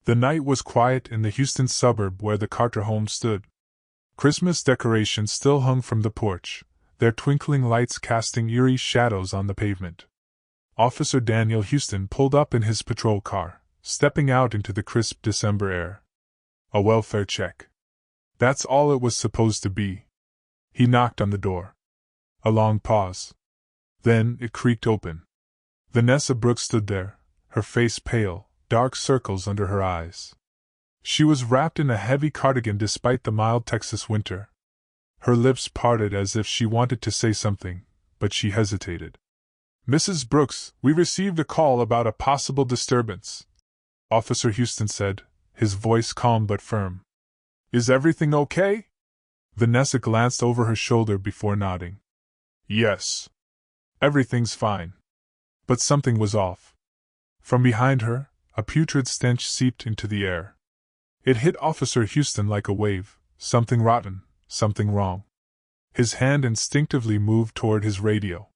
The night was quiet in the Houston suburb where the Carter home stood. Christmas decorations still hung from the porch, their twinkling lights casting eerie shadows on the pavement. Officer Daniel Houston pulled up in his patrol car, stepping out into the crisp December air. A welfare check. That's all it was supposed to be. He knocked on the door. A long pause. Then it creaked open. Vanessa Brooks stood there, her face pale, dark circles under her eyes. She was wrapped in a heavy cardigan despite the mild Texas winter. Her lips parted as if she wanted to say something, but she hesitated. "Mrs. Brooks, we received a call about a possible disturbance," Officer Houston said, his voice calm but firm. "Is everything okay?" Vanessa glanced over her shoulder before nodding. "Yes. Everything's fine." But something was off. From behind her, a putrid stench seeped into the air. It hit Officer Houston like a wave. Something rotten, something wrong. His hand instinctively moved toward his radio.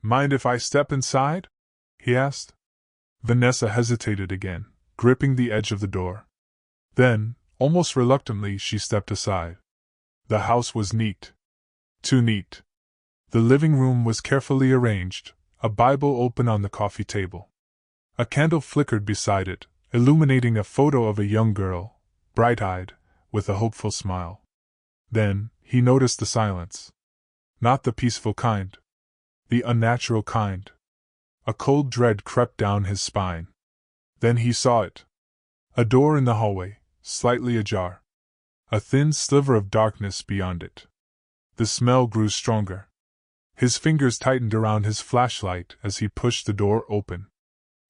"Mind if I step inside?" he asked. Vanessa hesitated again, gripping the edge of the door. Then, almost reluctantly, she stepped aside. The house was neat. Too neat. The living room was carefully arranged, a Bible open on the coffee table. A candle flickered beside it, illuminating a photo of a young girl, bright-eyed, with a hopeful smile. Then, he noticed the silence. Not the peaceful kind. The unnatural kind. A cold dread crept down his spine. Then he saw it. A door in the hallway, slightly ajar. A thin sliver of darkness beyond it. The smell grew stronger. His fingers tightened around his flashlight as he pushed the door open.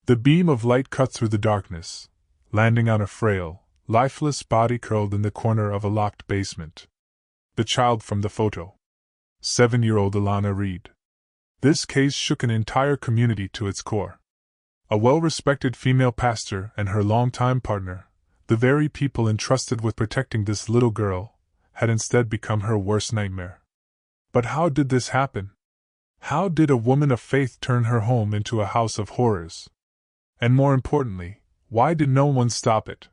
The beam of light cut through the darkness, landing on a frail, lifeless body curled in the corner of a locked basement. The child from the photo. 7-year-old Alana Reed. This case shook an entire community to its core. A well-respected female pastor and her longtime partner, the very people entrusted with protecting this little girl, had instead become her worst nightmare. But how did this happen? How did a woman of faith turn her home into a house of horrors? And more importantly, why did no one stop it?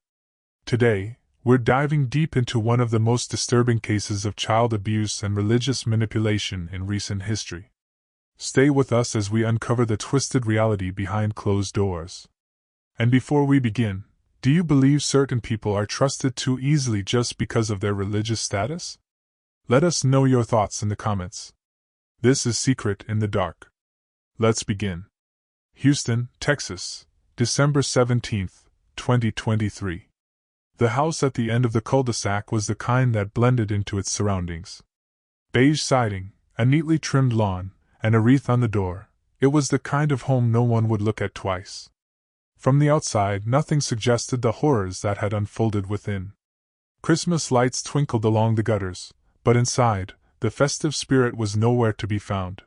Today, we're diving deep into one of the most disturbing cases of child abuse and religious manipulation in recent history. Stay with us as we uncover the twisted reality behind closed doors. And before we begin, do you believe certain people are trusted too easily just because of their religious status? Let us know your thoughts in the comments. This is Secret in the Dark. Let's begin. Houston, Texas, December 17, 2023. The house at the end of the cul-de-sac was the kind that blended into its surroundings. Beige siding, a neatly trimmed lawn, and a wreath on the door, it was the kind of home no one would look at twice. From the outside, nothing suggested the horrors that had unfolded within. Christmas lights twinkled along the gutters, but inside, the festive spirit was nowhere to be found.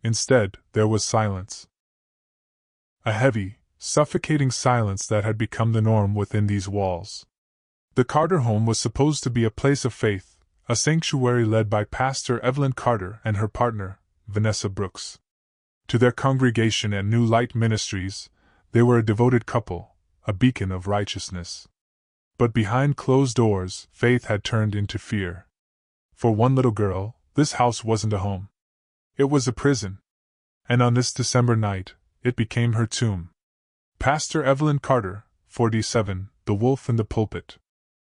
Instead, there was silence. A heavy, suffocating silence that had become the norm within these walls. The Carter home was supposed to be a place of faith, a sanctuary led by Pastor Evelyn Carter and her partner, Vanessa Brooks. To their congregation at New Light Ministries, they were a devoted couple, a beacon of righteousness. But behind closed doors, faith had turned into fear. For one little girl, this house wasn't a home. It was a prison. And on this December night, it became her tomb. Pastor Evelyn Carter, 47, the wolf in the pulpit.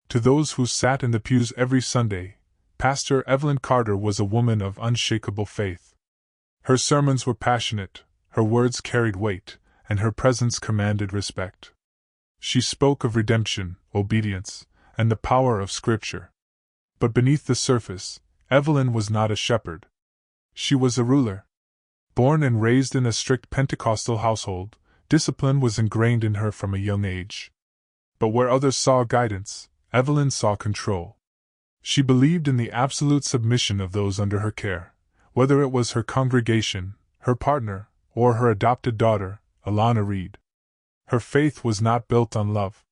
To those who sat in the pews every Sunday, Pastor Evelyn Carter was a woman of unshakable faith. Her sermons were passionate, her words carried weight, and her presence commanded respect. She spoke of redemption, obedience, and the power of Scripture. But beneath the surface, Evelyn was not a shepherd. She was a ruler. Born and raised in a strict Pentecostal household, discipline was ingrained in her from a young age. But where others saw guidance, Evelyn saw control. She believed in the absolute submission of those under her care, whether it was her congregation, her partner, or her adopted daughter, Alana Reed. Her faith was not built on love.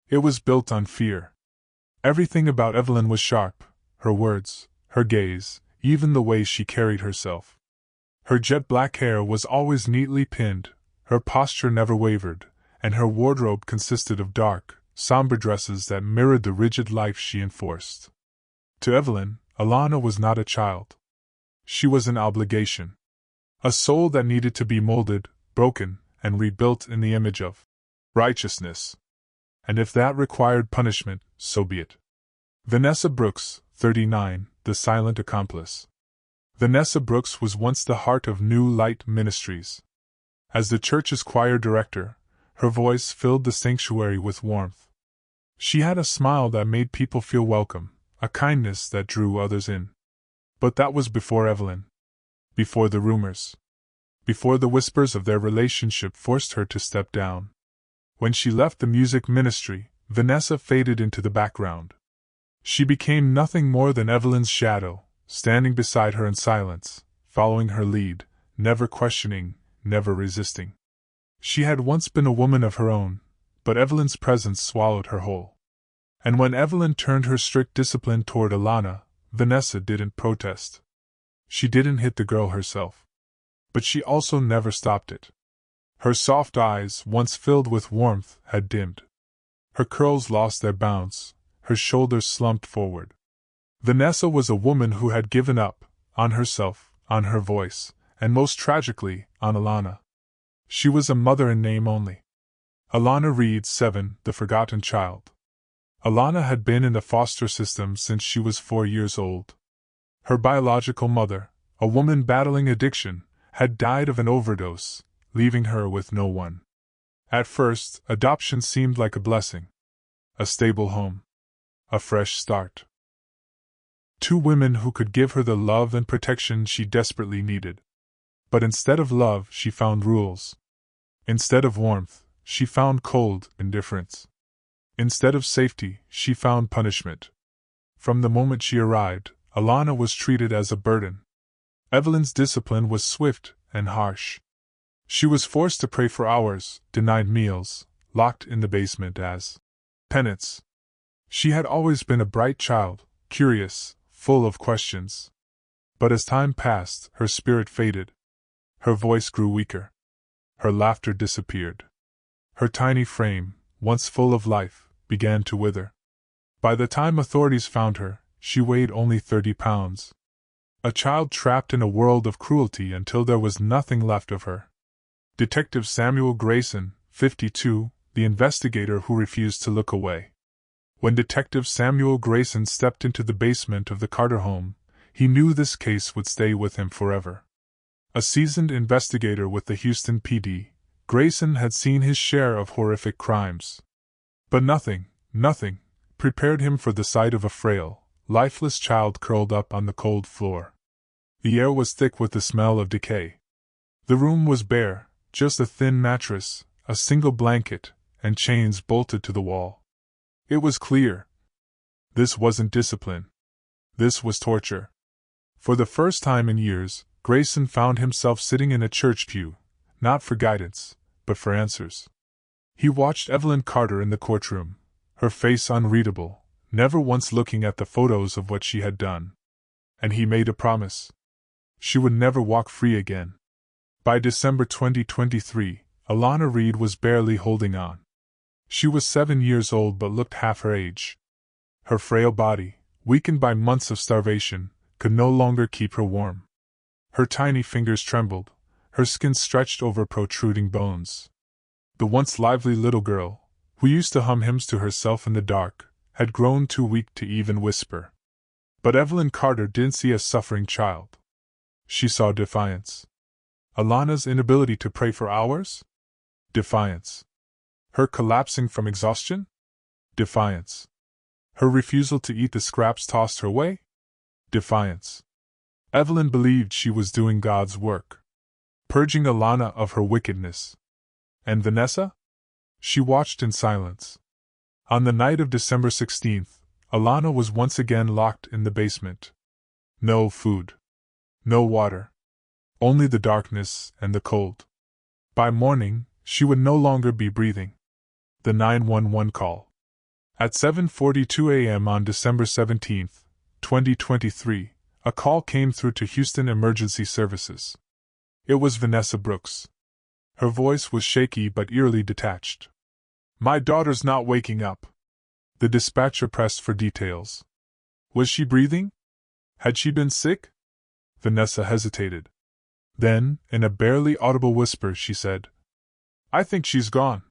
It was built on fear. Everything about Evelyn was sharp, her words, her gaze, even the way she carried herself. Her jet-black hair was always neatly pinned, her posture never wavered, and her wardrobe consisted of dark, somber dresses that mirrored the rigid life she enforced. To Evelyn, Alana was not a child. She was an obligation. A soul that needed to be molded, broken, and rebuilt in the image of righteousness. And if that required punishment, so be it. Vanessa Brooks, 39, the silent accomplice. Vanessa Brooks was once the heart of New Light Ministries. As the church's choir director, her voice filled the sanctuary with warmth. She had a smile that made people feel welcome, a kindness that drew others in. But that was before Evelyn. Before the rumors. Before the whispers of their relationship forced her to step down. When she left the music ministry, Vanessa faded into the background. She became nothing more than Evelyn's shadow, standing beside her in silence, following her lead, never questioning, never resisting. She had once been a woman of her own, but Evelyn's presence swallowed her whole. And when Evelyn turned her strict discipline toward Alana, Vanessa didn't protest. She didn't hit the girl herself. But she also never stopped it. Her soft eyes, once filled with warmth, had dimmed. Her curls lost their bounce, her shoulders slumped forward. Vanessa was a woman who had given up, on herself, on her voice, and most tragically, on Alana. She was a mother in name only. Alana Reed, 7, the forgotten child. Alana had been in the foster system since she was 4 years old. Her biological mother, a woman battling addiction, had died of an overdose, leaving her with no one. At first, adoption seemed like a blessing. A stable home. A fresh start. 2 women who could give her the love and protection she desperately needed. But instead of love, she found rules. Instead of warmth, she found cold indifference. Instead of safety, she found punishment. From the moment she arrived, Alana was treated as a burden. Evelyn's discipline was swift and harsh. She was forced to pray for hours, denied meals, locked in the basement as penance. She had always been a bright child, curious, full of questions. But as time passed, her spirit faded. Her voice grew weaker. Her laughter disappeared. Her tiny frame, once full of life, began to wither. By the time authorities found her, she weighed only 30 pounds. A child trapped in a world of cruelty until there was nothing left of her. Detective Samuel Grayson, 52, the investigator who refused to look away. When Detective Samuel Grayson stepped into the basement of the Carter home, he knew this case would stay with him forever. A seasoned investigator with the Houston PD, Grayson had seen his share of horrific crimes. But nothing prepared him for the sight of a frail, lifeless child curled up on the cold floor. The air was thick with the smell of decay. The room was bare, just a thin mattress, a single blanket, and chains bolted to the wall. It was clear. This wasn't discipline. This was torture. For the first time in years, Grayson found himself sitting in a church pew, not for guidance, but for answers. He watched Evelyn Carter in the courtroom, her face unreadable, never once looking at the photos of what she had done. And he made a promise. She would never walk free again. By December 2023, Alana Reed was barely holding on. She was 7 years old but looked half her age. Her frail body, weakened by months of starvation, could no longer keep her warm. Her tiny fingers trembled, her skin stretched over protruding bones. The once lively little girl, who used to hum hymns to herself in the dark, had grown too weak to even whisper. But Evelyn Carter didn't see a suffering child. She saw defiance. Alana's inability to pray for hours? Defiance. Her collapsing from exhaustion? Defiance. Her refusal to eat the scraps tossed her way? Defiance. Evelyn believed she was doing God's work, purging Alana of her wickedness. And Vanessa? She watched in silence. On the night of December 16th, Alana was once again locked in the basement. No food. No water. Only the darkness and the cold. By morning, she would no longer be breathing. The 911 call. At 7:42 a.m. on December 17, 2023, a call came through to Houston Emergency Services. It was Vanessa Brooks. Her voice was shaky but eerily detached. My daughter's not waking up. The dispatcher pressed for details. Was she breathing? Had she been sick? Vanessa hesitated. Then, in a barely audible whisper, she said, I think she's gone.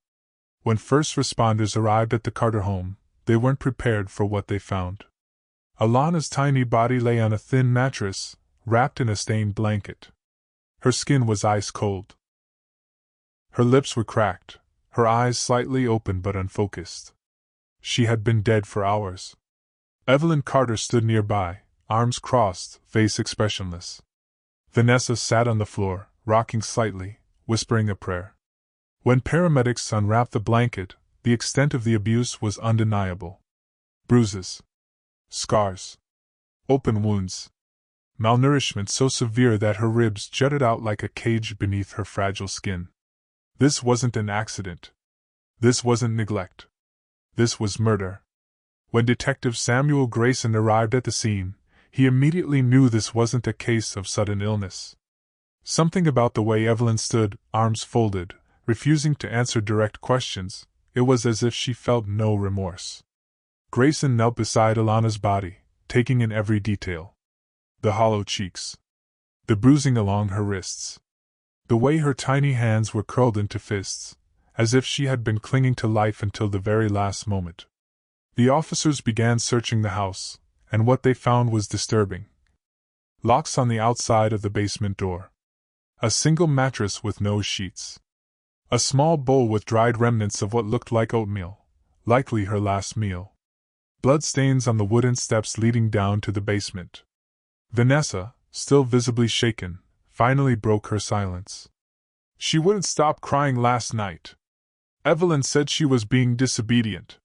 When first responders arrived at the Carter home, they weren't prepared for what they found. Alana's tiny body lay on a thin mattress, wrapped in a stained blanket. Her skin was ice cold. Her lips were cracked, her eyes slightly open but unfocused. She had been dead for hours. Evelyn Carter stood nearby, arms crossed, face expressionless. Vanessa sat on the floor, rocking slightly, whispering a prayer. When paramedics unwrapped the blanket, the extent of the abuse was undeniable. Bruises. Scars. Open wounds. Malnourishment so severe that her ribs jutted out like a cage beneath her fragile skin. This wasn't an accident. This wasn't neglect. This was murder. When Detective Samuel Grayson arrived at the scene, he immediately knew this wasn't a case of sudden illness. Something about the way Evelyn stood, arms folded, refusing to answer direct questions, it was as if she felt no remorse. Grayson knelt beside Alana's body, taking in every detail. The hollow cheeks. The bruising along her wrists. The way her tiny hands were curled into fists, as if she had been clinging to life until the very last moment. The officers began searching the house, and what they found was disturbing. Locks on the outside of the basement door. A single mattress with no sheets. A small bowl with dried remnants of what looked like oatmeal, likely her last meal. Bloodstains on the wooden steps leading down to the basement. Vanessa, still visibly shaken, finally broke her silence. She wouldn't stop crying last night. Evelyn said she was being disobedient.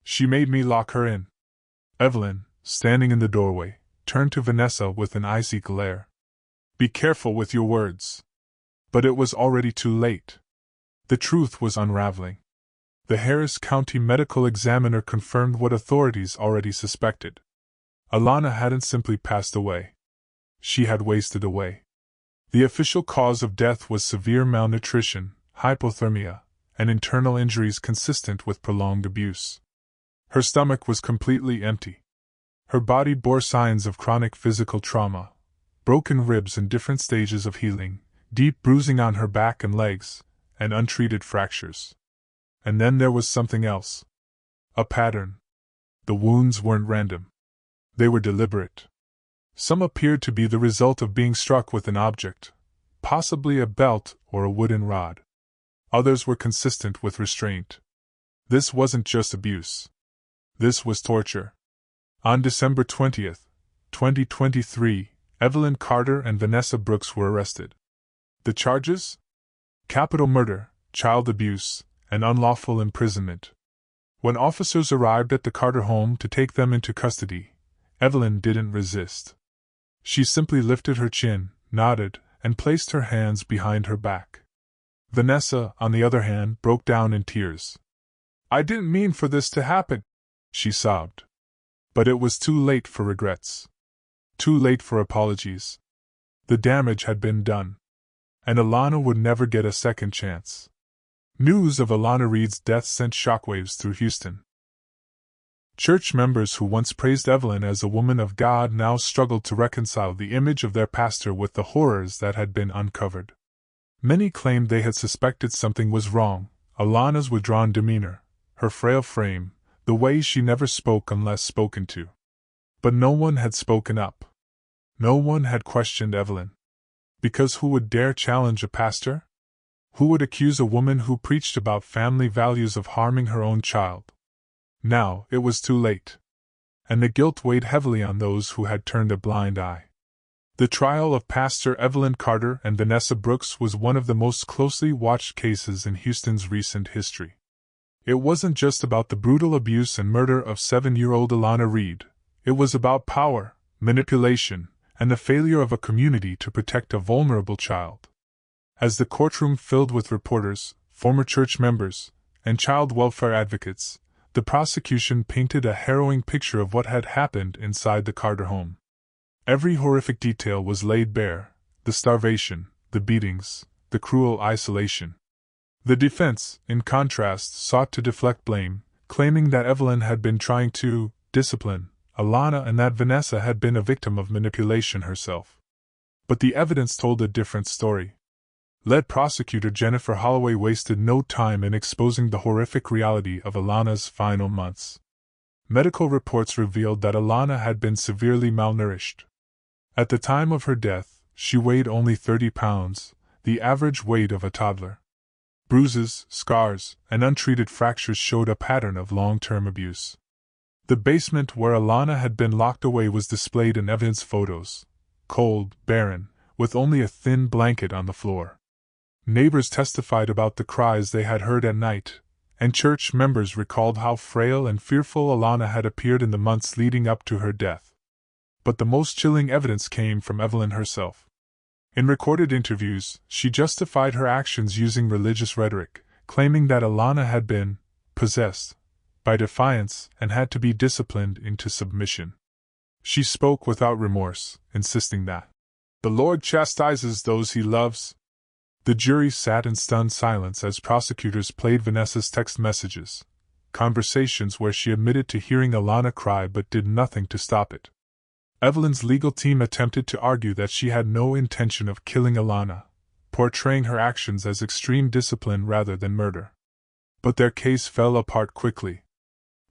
She made me lock her in. Evelyn, standing in the doorway, turned to Vanessa with an icy glare. Be careful with your words. But it was already too late. The truth was unraveling. The Harris County medical examiner confirmed what authorities already suspected. Alana hadn't simply passed away. She had wasted away. The official cause of death was severe malnutrition, hypothermia, and internal injuries consistent with prolonged abuse. Her stomach was completely empty. Her body bore signs of chronic physical trauma, broken ribs in different stages of healing, deep bruising on her back and legs, and untreated fractures. And then there was something else. A pattern. The wounds weren't random. They were deliberate. Some appeared to be the result of being struck with an object, possibly a belt or a wooden rod. Others were consistent with restraint. This wasn't just abuse. This was torture. On December 20th, 2023, Evelyn Carter and Vanessa Brooks were arrested. The charges? Capital murder, child abuse, and unlawful imprisonment. When officers arrived at the Carter home to take them into custody, Evelyn didn't resist. She simply lifted her chin, nodded, and placed her hands behind her back. Vanessa, on the other hand, broke down in tears. I didn't mean for this to happen, she sobbed. But it was too late for regrets. Too late for apologies. The damage had been done. And Alana would never get a second chance. News of Alana Reed's death sent shockwaves through Houston. Church members who once praised Evelyn as a woman of God now struggled to reconcile the image of their pastor with the horrors that had been uncovered. Many claimed they had suspected something was wrong: Alana's withdrawn demeanor, her frail frame, the way she never spoke unless spoken to. But no one had spoken up. No one had questioned Evelyn. Because who would dare challenge a pastor? Who would accuse a woman who preached about family values of harming her own child? Now it was too late. And the guilt weighed heavily on those who had turned a blind eye. The trial of Pastor Evelyn Carter and Vanessa Brooks was one of the most closely watched cases in Houston's recent history. It wasn't just about the brutal abuse and murder of 7-year-old Alana Reed. It was about power, manipulation, and the failure of a community to protect a vulnerable child. As the courtroom filled with reporters, former church members, and child welfare advocates, the prosecution painted a harrowing picture of what had happened inside the Carter home. Every horrific detail was laid bare: the starvation, the beatings, the cruel isolation. The defense, in contrast, sought to deflect blame, claiming that Evelyn had been trying to discipline Alana and that Vanessa had been a victim of manipulation herself. But the evidence told a different story. Lead prosecutor Jennifer Holloway wasted no time in exposing the horrific reality of Alana's final months. Medical reports revealed that Alana had been severely malnourished. At the time of her death, she weighed only 30 pounds, the average weight of a toddler. Bruises, scars, and untreated fractures showed a pattern of long-term abuse. The basement where Alana had been locked away was displayed in evidence photos, cold, barren, with only a thin blanket on the floor. Neighbors testified about the cries they had heard at night, and church members recalled how frail and fearful Alana had appeared in the months leading up to her death. But the most chilling evidence came from Evelyn herself. In recorded interviews, she justified her actions using religious rhetoric, claiming that Alana had been possessed by defiance and had to be disciplined into submission. She spoke without remorse, insisting that the Lord chastises those he loves. The jury sat in stunned silence as prosecutors played Vanessa's text messages, conversations where she admitted to hearing Alana cry but did nothing to stop it. Evelyn's legal team attempted to argue that she had no intention of killing Alana, portraying her actions as extreme discipline rather than murder. But their case fell apart quickly.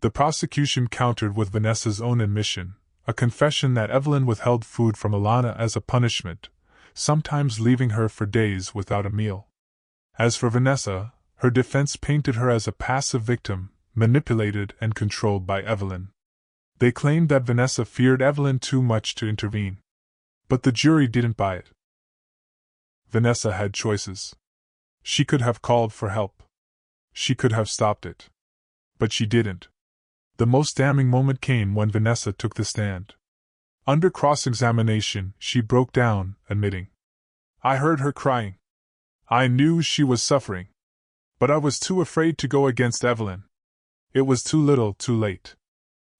The prosecution countered with Vanessa's own admission, a confession that Evelyn withheld food from Alana as a punishment, sometimes leaving her for days without a meal. As for Vanessa, her defense painted her as a passive victim, manipulated and controlled by Evelyn. They claimed that Vanessa feared Evelyn too much to intervene. But the jury didn't buy it. Vanessa had choices. She could have called for help. She could have stopped it. But she didn't. The most damning moment came when Vanessa took the stand. Under cross-examination, she broke down, admitting, "I heard her crying. I knew she was suffering. But I was too afraid to go against Evelyn. It was too little, too late."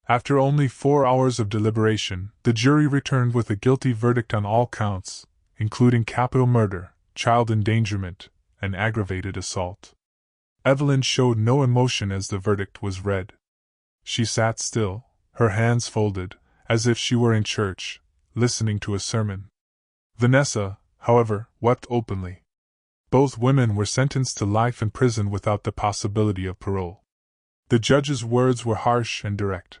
After only 4 hours of deliberation, the jury returned with a guilty verdict on all counts, including capital murder, child endangerment, and aggravated assault. Evelyn showed no emotion as the verdict was read. She sat still, her hands folded, as if she were in church, listening to a sermon. Vanessa, however, wept openly. Both women were sentenced to life in prison without the possibility of parole. The judge's words were harsh and direct.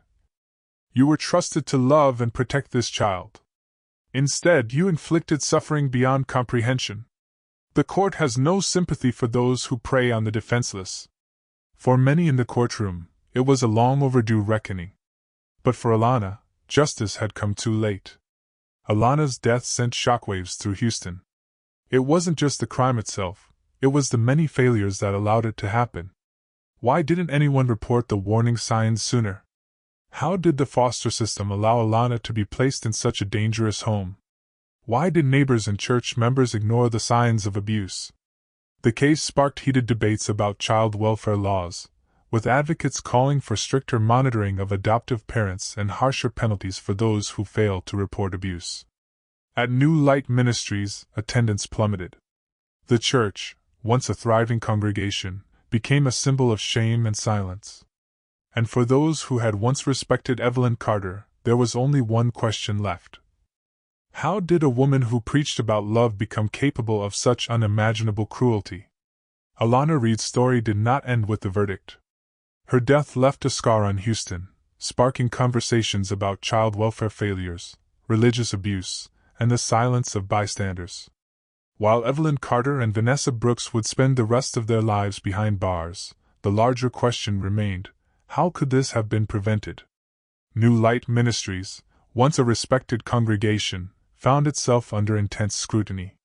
"You were trusted to love and protect this child. Instead, you inflicted suffering beyond comprehension. The court has no sympathy for those who prey on the defenseless." For many in the courtroom, it was a long overdue reckoning. But for Alana, justice had come too late. Alana's death sent shockwaves through Houston. It wasn't just the crime itself, it was the many failures that allowed it to happen. Why didn't anyone report the warning signs sooner? How did the foster system allow Alana to be placed in such a dangerous home? Why did neighbors and church members ignore the signs of abuse? The case sparked heated debates about child welfare laws, with advocates calling for stricter monitoring of adoptive parents and harsher penalties for those who fail to report abuse. At New Light Ministries, attendance plummeted. The church, once a thriving congregation, became a symbol of shame and silence. And for those who had once respected Evelyn Carter, there was only one question left. How did a woman who preached about love become capable of such unimaginable cruelty? Alana Reed's story did not end with the verdict. Her death left a scar on Houston, sparking conversations about child welfare failures, religious abuse, and the silence of bystanders. While Evelyn Carter and Vanessa Brooks would spend the rest of their lives behind bars, the larger question remained: how could this have been prevented? New Light Ministries, once a respected congregation, found itself under intense scrutiny.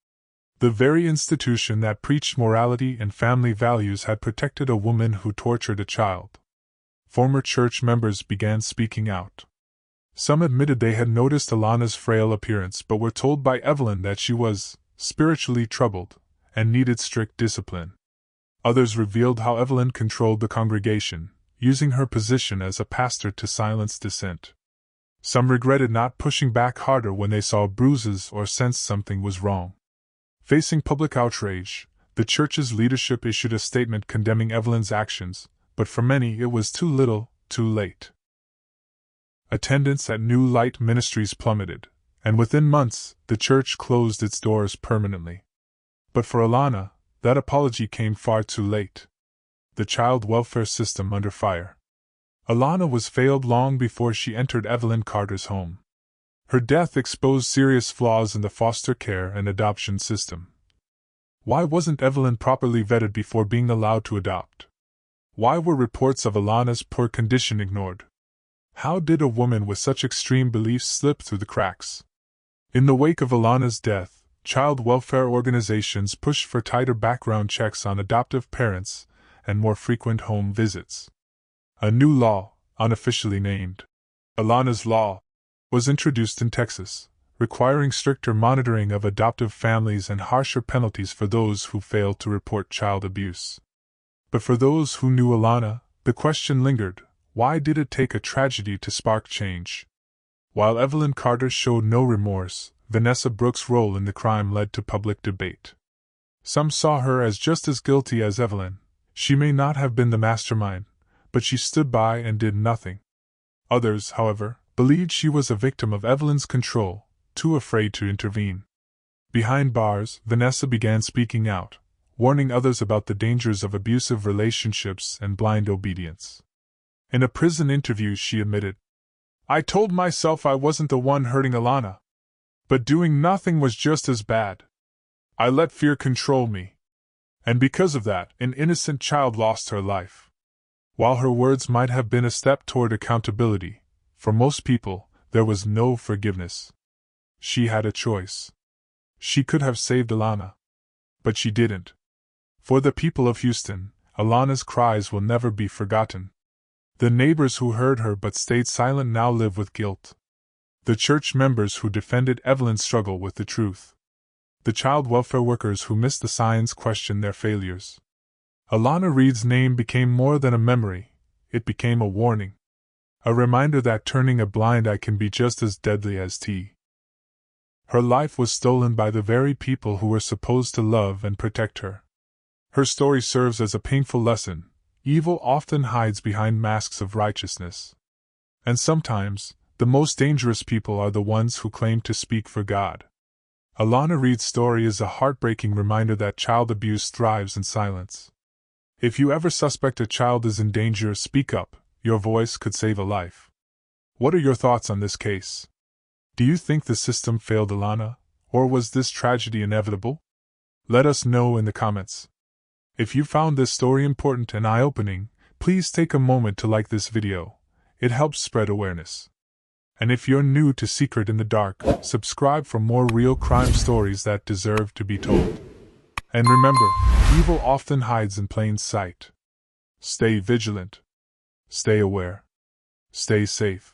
The very institution that preached morality and family values had protected a woman who tortured a child. Former church members began speaking out. Some admitted they had noticed Alana's frail appearance but were told by Evelyn that she was spiritually troubled and needed strict discipline. Others revealed how Evelyn controlled the congregation, using her position as a pastor to silence dissent. Some regretted not pushing back harder when they saw bruises or sensed something was wrong. Facing public outrage, The church's leadership issued a statement condemning Evelyn's actions, but for many it was too little, too late. Attendance at new Light Ministries plummeted, and within months, the church closed its doors permanently. But for Alana, that apology came far too late. The child welfare system under fire. Alana was failed long before she entered Evelyn Carter's home. Her death exposed serious flaws in the foster care and adoption system. Why wasn't Evelyn properly vetted before being allowed to adopt? Why were reports of Alana's poor condition ignored? How did a woman with such extreme beliefs slip through the cracks? In the wake of Alana's death, child welfare organizations pushed for tighter background checks on adoptive parents and more frequent home visits. A new law, unofficially named Alana's Law, was introduced in Texas, requiring stricter monitoring of adoptive families and harsher penalties for those who failed to report child abuse. But for those who knew Alana, the question lingered: why did it take a tragedy to spark change? While Evelyn Carter showed no remorse, Vanessa Brooks' role in the crime led to public debate. Some saw her as just as guilty as Evelyn. She may not have been the mastermind, but she stood by and did nothing. Others, however, believed she was a victim of Evelyn's control, too afraid to intervene. Behind bars, Vanessa began speaking out, warning others about the dangers of abusive relationships and blind obedience. In a prison interview, she admitted, "I told myself I wasn't the one hurting Alana. But doing nothing was just as bad. I let fear control me. And because of that, an innocent child lost her life." While her words might have been a step toward accountability, for most people, there was no forgiveness. She had a choice. She could have saved Alana. But she didn't. For the people of Houston, Alana's cries will never be forgotten. The neighbors who heard her but stayed silent now live with guilt. The church members who defended Evelyn struggle with the truth. The child welfare workers who missed the signs question their failures. Alana Reed's name became more than a memory, it became a warning. A reminder that turning a blind eye can be just as deadly as tea. Her life was stolen by the very people who were supposed to love and protect her. Her story serves as a painful lesson: evil often hides behind masks of righteousness. And sometimes, the most dangerous people are the ones who claim to speak for God. Alana Reed's story is a heartbreaking reminder that child abuse thrives in silence. If you ever suspect a child is in danger, speak up. Your voice could save a life. What are your thoughts on this case? Do you think the system failed Alana, or was this tragedy inevitable? Let us know in the comments. If you found this story important and eye-opening, please take a moment to like this video. It helps spread awareness. And if you're new to Secret in the Dark, subscribe for more real crime stories that deserve to be told. And remember, evil often hides in plain sight. Stay vigilant. Stay aware. Stay safe.